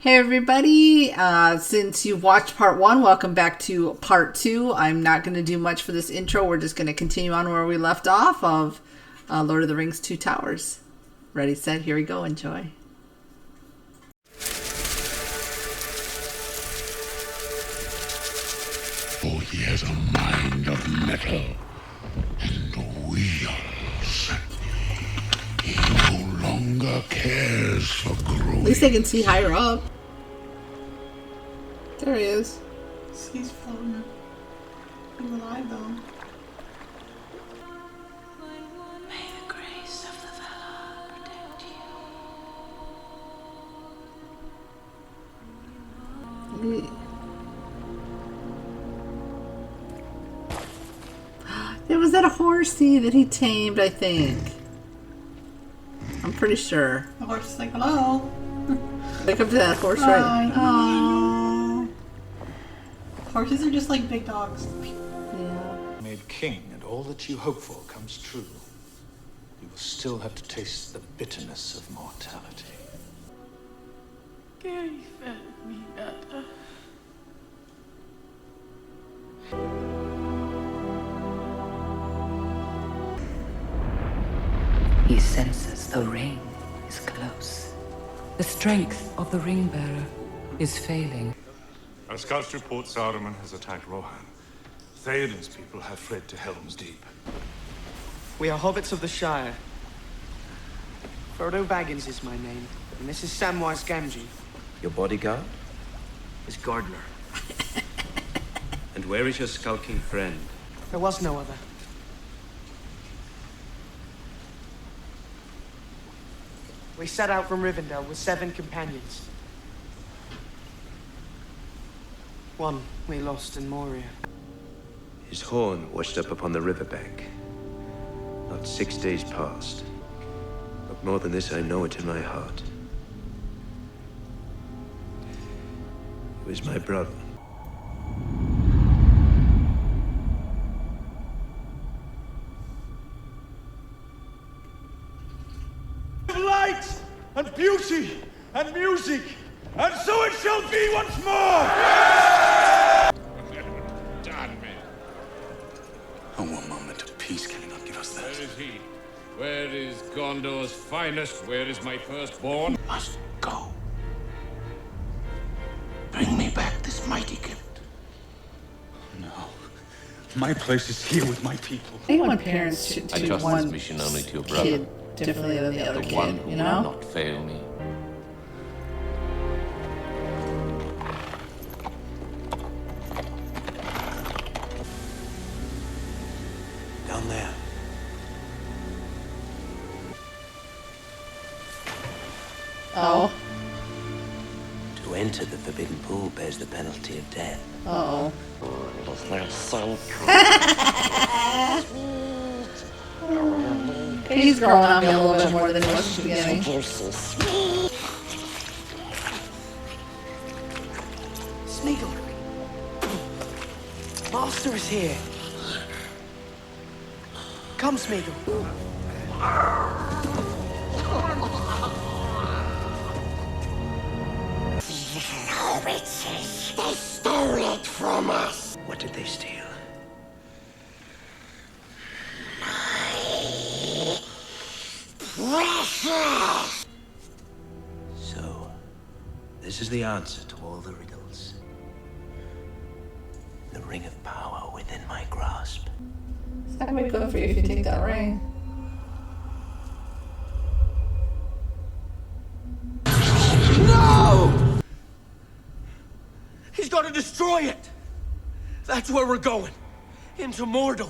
Hey everybody, since you've watched part 1, welcome back to part 2. I'm not going to do much for this intro. We're just going to continue on where we left off of Lord of the Rings: Two Towers. Ready, set, here we go. Enjoy. Oh, he has a mind of metal and wheels. He no longer cares for growing. At least they can see higher up. There he is. He's floating. He's alive though. May the grace of the Valor protect you. It was that horsey that he tamed, I think. I'm pretty sure. The horse is like, hello. Wake up to that horse, Hi. right? Oh. Horses are just like big dogs. Yeah. Made king, and all that you hope for comes true. You will still have to taste the bitterness of mortality. He senses the ring is close. The strength of the ring bearer is failing. Our scouts report Saruman has attacked Rohan. Theoden's people have fled to Helm's Deep. We are hobbits of the Shire. Frodo Baggins is my name, and this is Samwise Gamgee. Your bodyguard? His gardener. And where is your skulking friend? There was no other. We set out from Rivendell with 7 companions. One we lost in Moria. His horn washed up upon the riverbank. Not 6 days past. But more than this, I know it in my heart. He was my brother. Light and beauty and music, and so it shall be once more! Damn me. Oh, one moment of peace, can he not give us that? Where is he? Where is Gondor's finest? Where is my firstborn? Must go. Bring me back this mighty gift. No. My place is here with my people. I think when parents should I choose trust one this mission only to your brother, kid differently than the other the one kid, who you will know? not fail me. Down there. Oh. To enter the Forbidden Pool bears the penalty of death. Uh-oh. He's growing on me a little bit more than he was at the beginning. Smeagol! Master is here! Come, Smeagol. Hobbitses, they stole it from us. What did they steal? Precious! So, this is the answer to all the riddles. The ring of power within my grasp. It's not gonna be good for you if you take that ring. No! He's got to destroy it! That's where we're going. Into Mordor.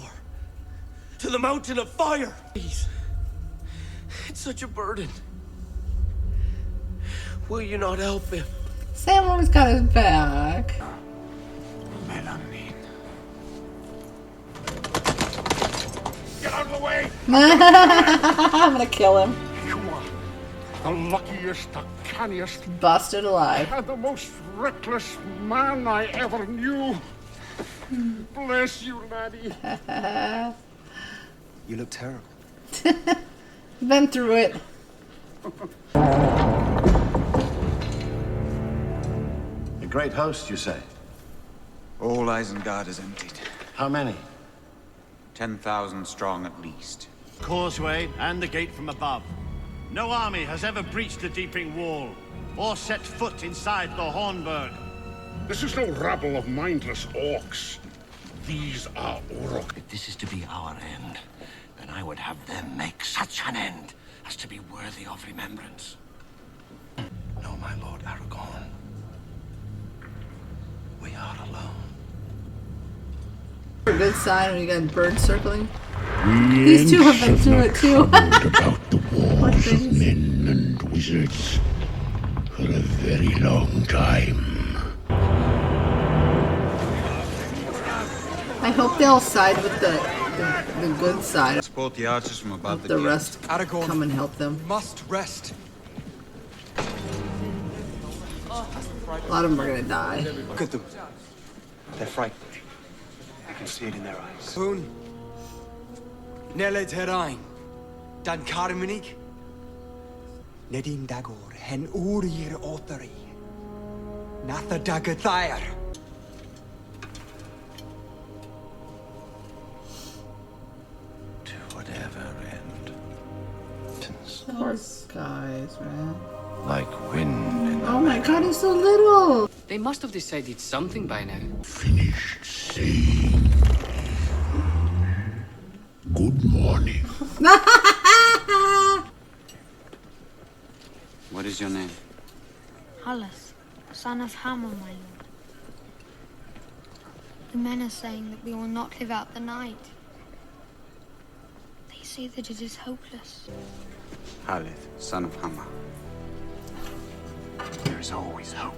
To the Mountain of Fire. Please. It's such a burden. Will you not help him? Sam always got his back. Melanin. Get out of the way! I'm gonna kill him. You are the luckiest, the canniest, Busted alive. and the most reckless man I ever knew. Bless you, laddie. You look terrible. Been through it. great host, you say? All Isengard is emptied. How many? 10,000 strong at least. Causeway and the gate from above. No army has ever breached the Deeping Wall, or set foot inside the Hornburg. This is no rabble of mindless orcs. These are Uruk. If this is to be our end, then I would have them make such an end as to be worthy of remembrance. No, my lord Aragorn. We are alone. A good sign when you got birds circling. These two have been through it too. about the wars of men and wizards for a very long time. I hope they'll side with the good side. Support the archers from above The rest Aragorn, come and help them. must rest. A lot of them are gonna die. Look at them. They're frightened. I can see it in their eyes. Hun. Nelle Terrain. Dan Carmenig. Nedin Dagor. Hen Urir Othari. Natha Dagathair. To whatever end. Poor guys, man. Like wind in the Oh my god, he's so little! They must have decided something by now. Finished saying good morning. What is your name? Hallis, son of Hammer, my lord. The men are saying that we will not live out the night. They say that it is hopeless. Halith, son of Hammer. There is always hope.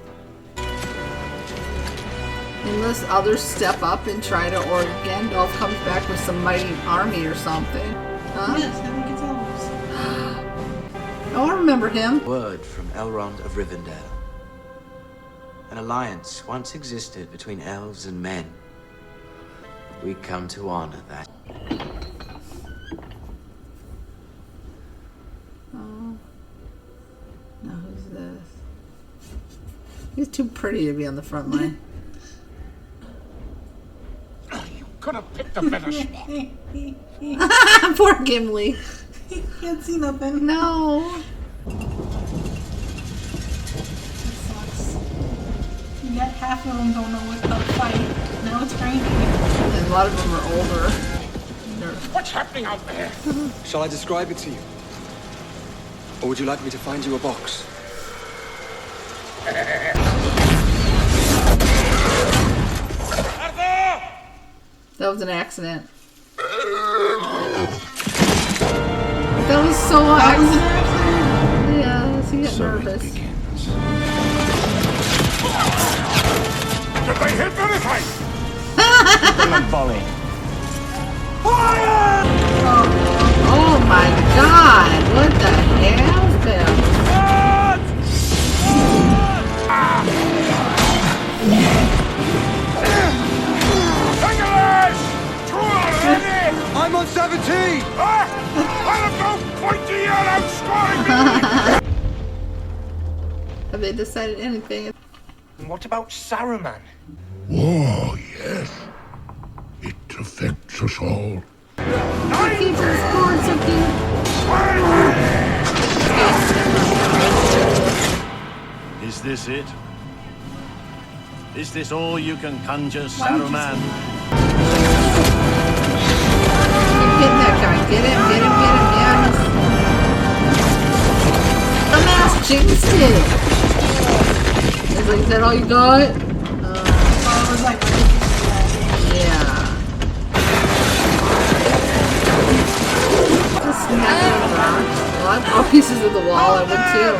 Unless others step up and try to, or Gandalf comes back with some mighty army or something. Huh? Yes, I think it's elves. Oh, I remember him. Word from Elrond of Rivendell. An alliance once existed between elves and men. We come to honor that. Oh. Now who's this? He's too pretty to be on the front line. You could have picked a better spot. Poor Gimli. He can't see nothing. No. Sucks. Yet half of them don't know what to fight. Now it's raining. And a lot of them are older. What's happening out there? Shall I describe it to you? Or would you like me to find you a box? That was an accident. That was so accident. Yeah, he got nervous. Did they hit anything? volley. Fire! Oh my god! What the hell, Bill? I'm on 17! Have they decided anything? And what about Saruman? War, yes. It affects us all. Is this it? Is this all you can conjure, Saruman? Get that guy. Get him, get him, get him. Yeah. Dumbass chicken stick. Is that all you got? I was like, yeah. Just snapping around. Well, I brought pieces of the wall. I would too.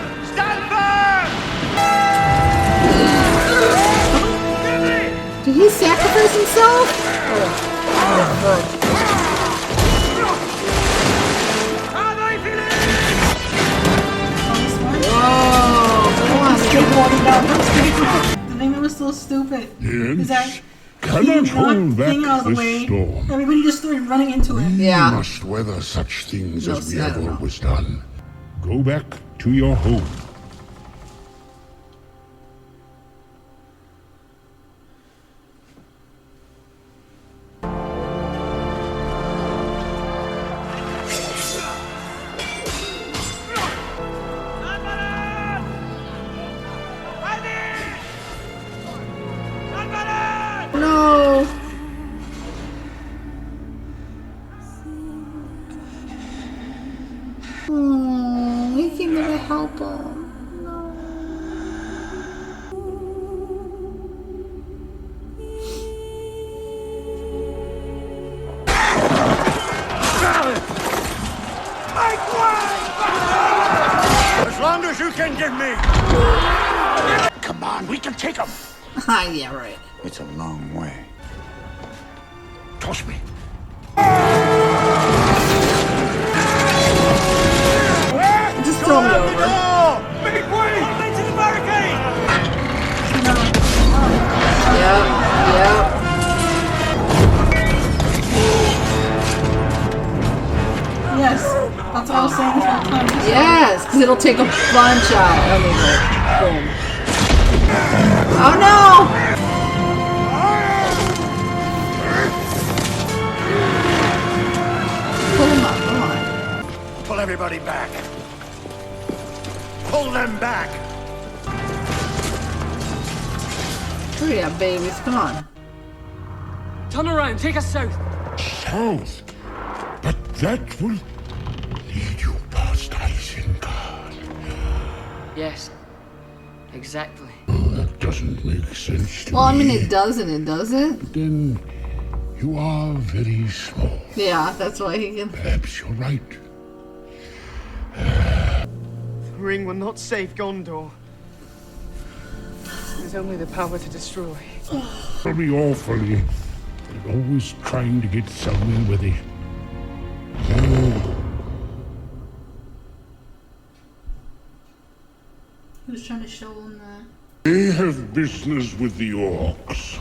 Did he sacrifice himself? Oh. The thing that was so stupid is that Cannot hold back thing out of the the way. storm. Everybody just started running into it. We must weather such things as we have always done. Go back to your home. you can give me! Come on, we can take him. Yeah, right. It's a long way. Toss me. Just throw me over. Make way! Into the barricade! Yep. Yes, that's what I was saying. Yes, because it'll take a bunch out. Oh, boom. Oh no! Pull him up, come on. Pull everybody back. Pull them back. Hurry up, babies, come on. Turn around, take us south. South? But that will lead you past Isengard. Yes, exactly. That doesn't make sense to Well, I me. mean, it does and it doesn't. Then you are very small. Yeah, that's why he can. Perhaps you're right. The ring will not save Gondor. There's only the power to destroy. Very awfully. They're always trying to get somewhere with it. He was trying to show him that. They have business with the orcs.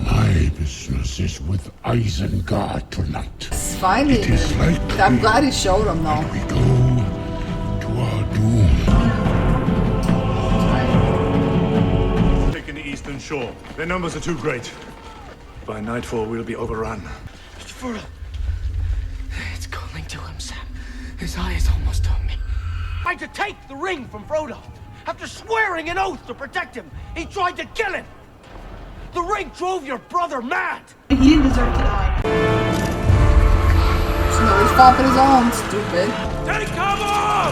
My business is with Isengard tonight. Finally, It is like I'm glad he showed him though. we go to our doom. Taking the eastern shore. Their numbers are too great. By nightfall, we'll be overrun. Mr. Frodo. It's calling to him, Sam. His eye is almost on me. Tried to take the ring from Frodo. After swearing an oath to protect him, he tried to kill him. The ring drove your brother mad. He didn't deserve to die. It's no his fault but his own, stupid. Take cover!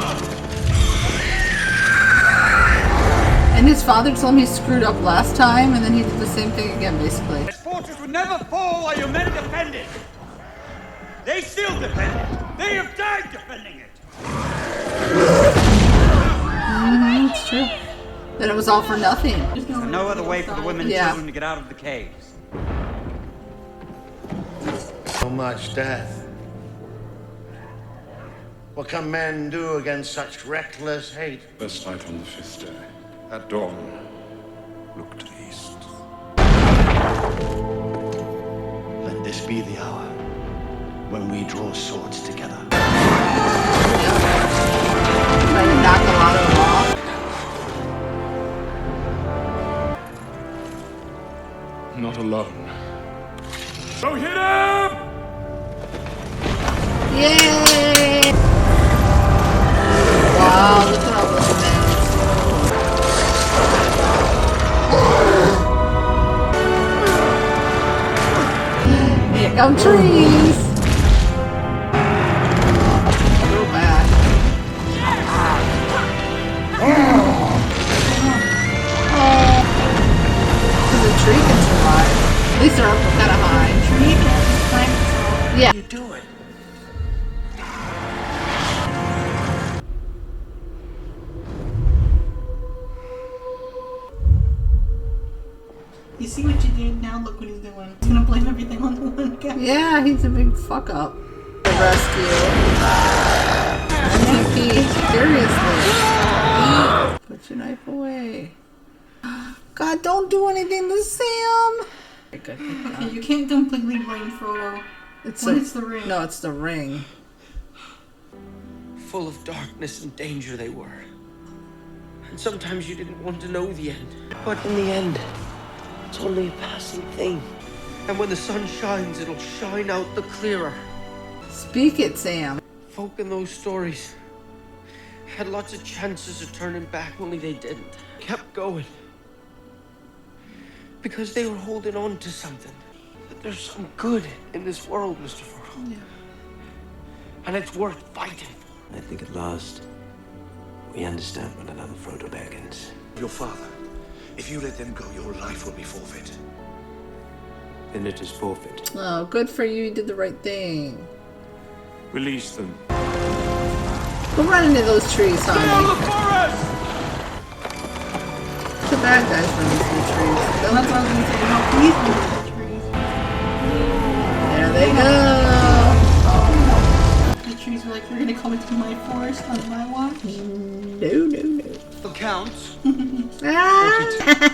And his father told him he screwed up last time, and then he did the same thing again, basically. This fortress would never fall while your men defend it. They still defend it. They have died defending it. It's true. Then it was all for nothing. There's no other way for the women and children to get out of the caves. So much death. What can men do against such reckless hate? Best night on the 5th day. At dawn, look to the east. Let this be the hour when we draw swords together. Trying to knock a lot of them off. Not alone. Go hit him! Yay! Wow, look at all those men. Here come trees! So bad. The tree can survive. At least they're up kind of high. Tree can climb itself. Yeah. You do it. You see what you did? Now look what he's doing. He's gonna blame everything on the one guy. Yeah, he's a big fuck up. The rescue. MVP, seriously. Put your knife away. God, don't do anything to Sam. Okay, you can't completely blame Frodo. It's the ring. No, it's the ring. Full of darkness and danger they were. And sometimes you didn't want to know the end. But in the end, it's only a passing thing. And when the sun shines, it'll shine out the clearer. Speak it, Sam. Folk in those stories had lots of chances of turning back, only they didn't. Kept going. Because they were holding on to something. That there's some good in this world, Mr. Frodo. Yeah. And it's worth fighting for. I think at last we understand one another, Frodo Baggins. Your father. If you let them go, your life will be forfeit. Then it is forfeit. Oh, good for you. You did the right thing. Release them. Go run into those trees, honey. Stay out of the forest! The bad guys run into the trees. That's what I was going to say. No, please run into the trees. There they go. The trees were like, you're going to come into my forest on my watch? No. The counts.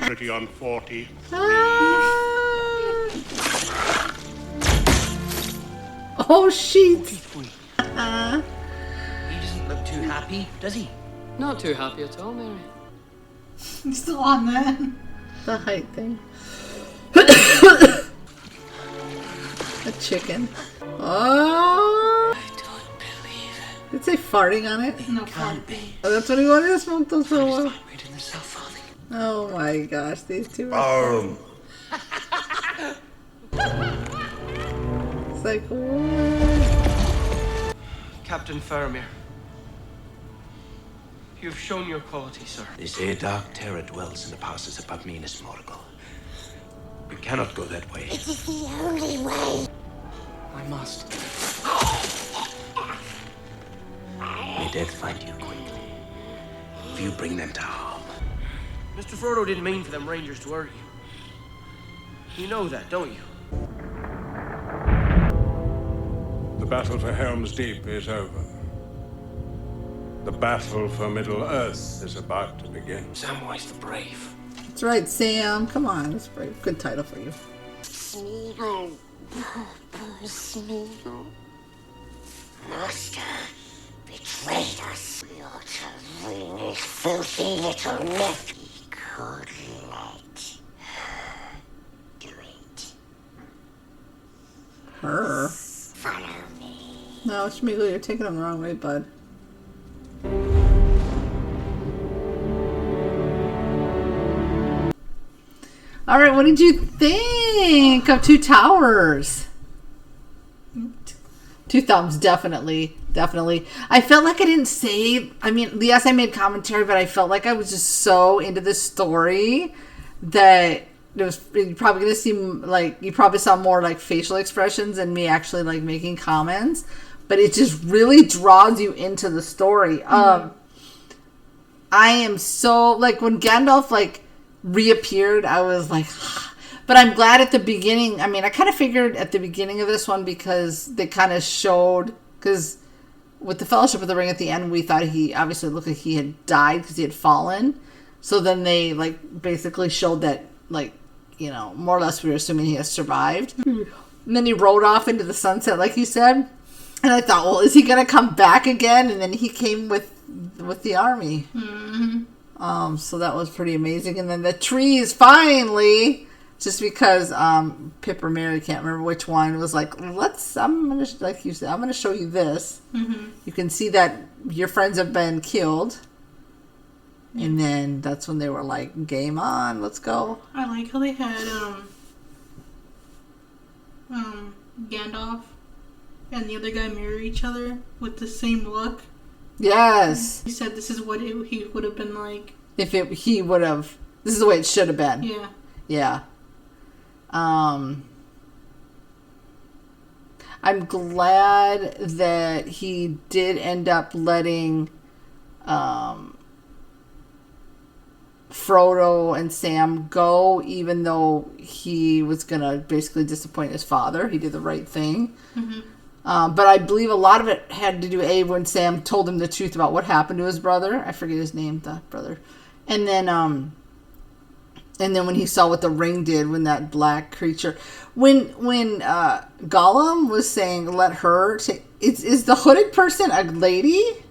Pretty on 40. Oh, sheets. He doesn't look too happy, does he? Not too happy at all, Mary. He's still on that. The height thing. A chicken. Oh. I don't believe it. Did it say farting on it? No, can't be. Oh, that's what he wanted to smoke those for a while. Vibrating the self-folding. Oh my gosh, these two are It's like, what? Captain Faramir. You have shown your quality, sir. They say a dark terror dwells in the passes above Minas Morgul. We cannot go that way. It is the only way. I must. May death find you quickly. If you bring them to harm. Mr. Frodo didn't mean for them rangers to hurt you. You know that, don't you? The battle for Helm's Deep is over. The battle for Middle-earth is about to begin. Samwise the Brave. That's right, Sam. Come on, that's a very good title for you. Smeagol. Smeagol. Master betrayed us. We ought to wring his filthy little neck. He could let her do it. Her? Follow me. No, Schmeagol, you're taking him the wrong way, bud. All right, what did you think of Two Towers? Two thumbs, definitely. I felt like I didn't say, I mean, yes, I made commentary, but I felt like I was just so into this story that you're probably going to see, like, you probably saw more, like, facial expressions and me actually, like, making comments. But it just really draws you into the story. I am so, like, when Gandalf, like, reappeared, I was like, but I'm glad at the beginning. I mean, I kind of figured at the beginning of this one because they kind of showed, because with the Fellowship of the Ring at the end, we thought he obviously looked like he had died because he had fallen. So then they, like, basically showed that, like, you know, more or less we were assuming he has survived. And then he rode off into the sunset, like you said. And I thought, well, is he going to come back again? And then he came with the army. Mm-hmm. So that was pretty amazing. And then the trees finally, just because Pip or Mary, can't remember which one, was like, I'm going to, like you said, I'm going to show you this. Mm-hmm. You can see that your friends have been killed. And then that's when they were like, game on, let's go. I like how they had Gandalf and the other guy mirror each other with the same look. Yes. He said this is what he would have been like. If he would have, this is the way it should have been. Yeah. Yeah. I'm glad that he did end up letting Frodo and Sam go, even though he was going to basically disappoint his father. He did the right thing. Mm-hmm. But I believe a lot of it had to do with when Sam told him the truth about what happened to his brother. I forget his name, the brother. And then when he saw what the ring did, when that black creature, when Gollum was saying, "Let her take," is the hooded person a lady?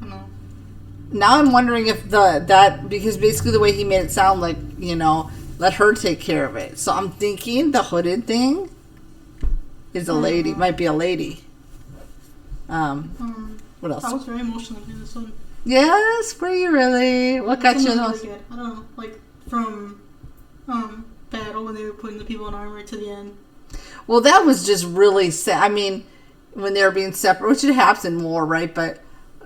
No. Now I'm wondering if because basically the way he made it sound like, you know, let her take care of it. So I'm thinking the hooded thing is a lady, might be a lady. What else? I was very emotional in this one. Yes, were you really? What got you? Really good. I don't know, like from battle when they were putting the people in armor to the end. Well, that was just really sad. I mean, when they were being separated, which it happens in war, right? But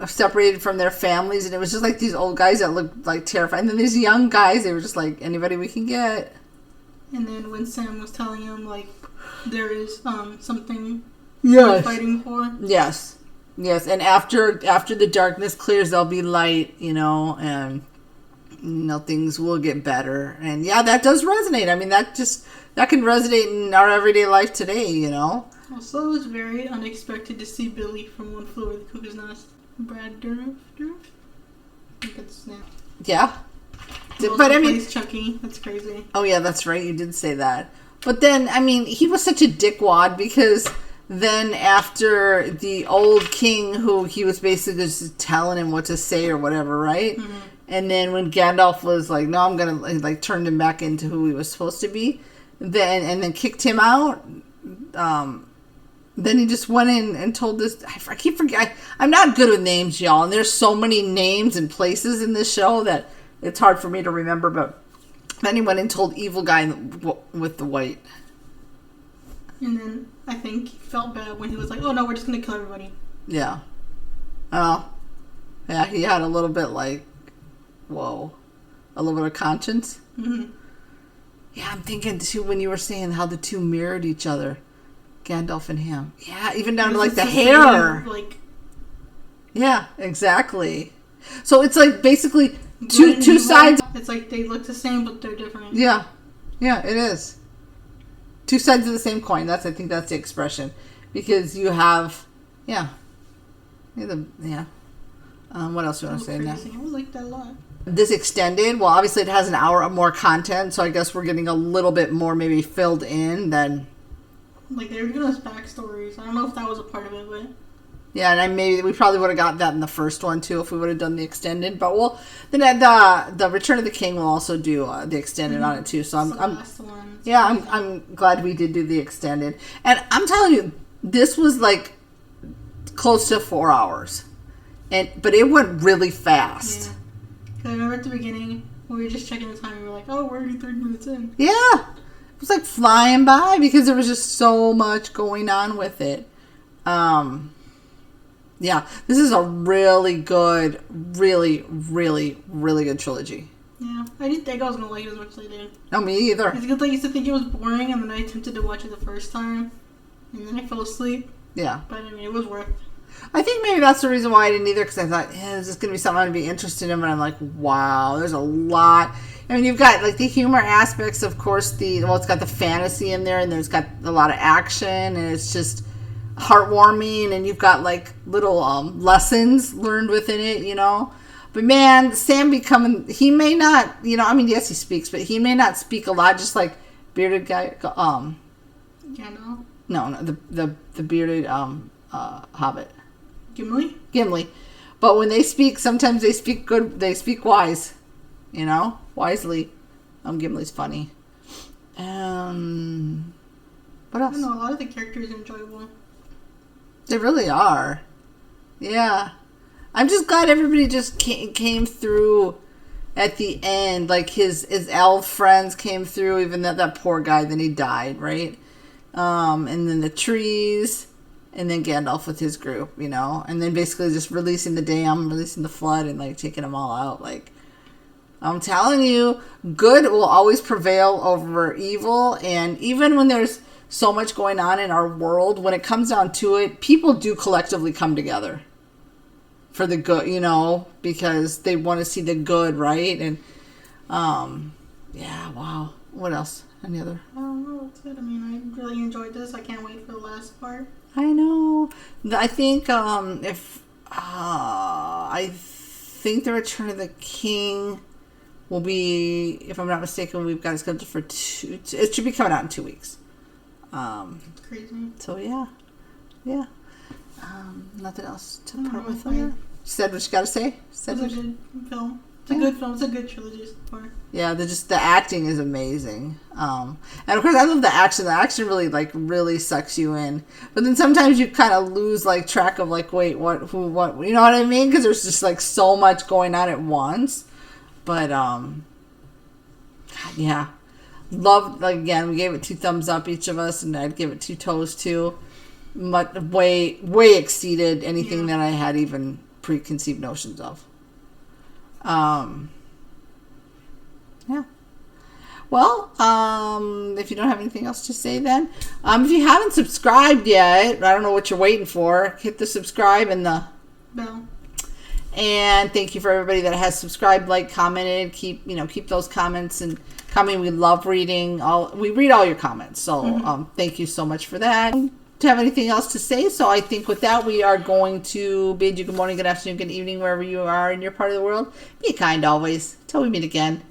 separated from their families, and it was just like these old guys that looked like terrified, and then these young guys, they were just like, anybody we can get. And then when Sam was telling him, like, there is something yes. we're fighting for. Yes. Yes, and after the darkness clears, there'll be light, and things will get better. And yeah, that does resonate. I mean, that can resonate in our everyday life today. Also, it was very unexpected to see Billy from One Flew Over the Cuckoo's Nest. Brad Dourif? I think that's his name. Yeah. But I mean, Chucky. That's crazy. Oh yeah, that's right. You did say that. But then, I mean, he was such a dickwad because then after the old king, who he was basically just telling him what to say or whatever, right? Mm-hmm. And then when Gandalf was like, "No, I'm gonna," like turned him back into who he was supposed to be, then kicked him out. Then he just went in and told this. I keep forgetting. I'm not good with names, y'all, and there's so many names and places in this show that it's hard for me to remember. But then he went and told evil guy with the white. And then I think he felt bad when he was like, "Oh no, we're just gonna kill everybody." Yeah. Oh. Yeah, he had a little bit like, whoa, a little bit of conscience. Mm-hmm. Yeah, I'm thinking too when you were saying how the two mirrored each other. Gandalf and him. Yeah, even down to like the hair. Yeah, exactly. So it's like basically two sides. It's like they look the same, but they're different. Yeah, it is. Two sides of the same coin. I think that's the expression, because you have, yeah. What else do you want to say now? I like that a lot. This extended. Well, obviously it has an hour of more content, so I guess we're getting a little bit more maybe filled in than. Like, they were giving us backstories. I don't know if that was a part of it, but... Yeah, and we probably would have got that in the first one, too, if we would have done the extended. But the Return of the King will also do the extended on it, too. So I'm glad we did do the extended. And I'm telling you, this was, like, close to 4 hours. But it went really fast. Yeah. Because I remember at the beginning, when we were just checking the time, we were like, oh, we're already 30 minutes in. Yeah. It was like flying by because there was just so much going on with it. Yeah, this is a really good, really, really, really good trilogy. Yeah, I didn't think I was going to like it as much as I did. No, me either. Because I used to think it was boring, and then I attempted to watch it the first time, and then I fell asleep. Yeah. But I mean, it was worth it. I think maybe that's the reason why I didn't either, because I thought, this is going to be something I'm going to be interested in, but I'm like, wow, there's a lot. I mean, you've got, like, the humor aspects, of course, it's got the fantasy in there, and there's got a lot of action, and it's just heartwarming, and you've got, like, little lessons learned within it, But, man, Sam he may not, I mean, yes, he speaks, but he may not speak a lot, just like bearded guy, Gandalf? No, the bearded hobbit. Gimli? But when they speak, sometimes they speak good, they speak wise. Wisely. Gimli's funny. What else? I don't know, a lot of the characters are enjoyable. They really are. Yeah. I'm just glad everybody just came through at the end. Like his elf friends came through, even that poor guy, then he died, right? And then the trees, and then Gandalf with his group, and then basically just releasing the dam, releasing the flood, and like taking them all out. Like, I'm telling you, good will always prevail over evil. And even when there's so much going on in our world, when it comes down to it, people do collectively come together for the good, because they want to see the good, right? And, yeah, wow. What else? Any other? I don't know. That's it. I mean, I really enjoyed this. I can't wait for the last part. I know. I think, I think the Return of the King will be, if I'm not mistaken, we've got it scheduled for it should be coming out in 2 weeks. Crazy. So yeah. Nothing else to part with on that. Said what you got to say. It's a good film. It's a good film. It's a good trilogy so far. Yeah, the acting is amazing. And of course, I love the action. The action really sucks you in. But then sometimes you kind of lose track of wait, what, who, what? You know what I mean? Because there's just so much going on at once. But God, yeah. Love, again, we gave it 2 thumbs up each of us, and I'd give it 2 toes too. Way exceeded anything that I had even preconceived notions of. Yeah. Well, if you don't have anything else to say then, if you haven't subscribed yet, I don't know what you're waiting for. Hit the subscribe and the bell. And thank you for everybody that has subscribed, like, commented. Keep those comments and coming. We love reading we read all your comments. So thank you so much for that. To have anything else to say, so I think with that we are going to bid you good morning, good afternoon, good evening, wherever you are in your part of the world. Be kind always. Till we meet again.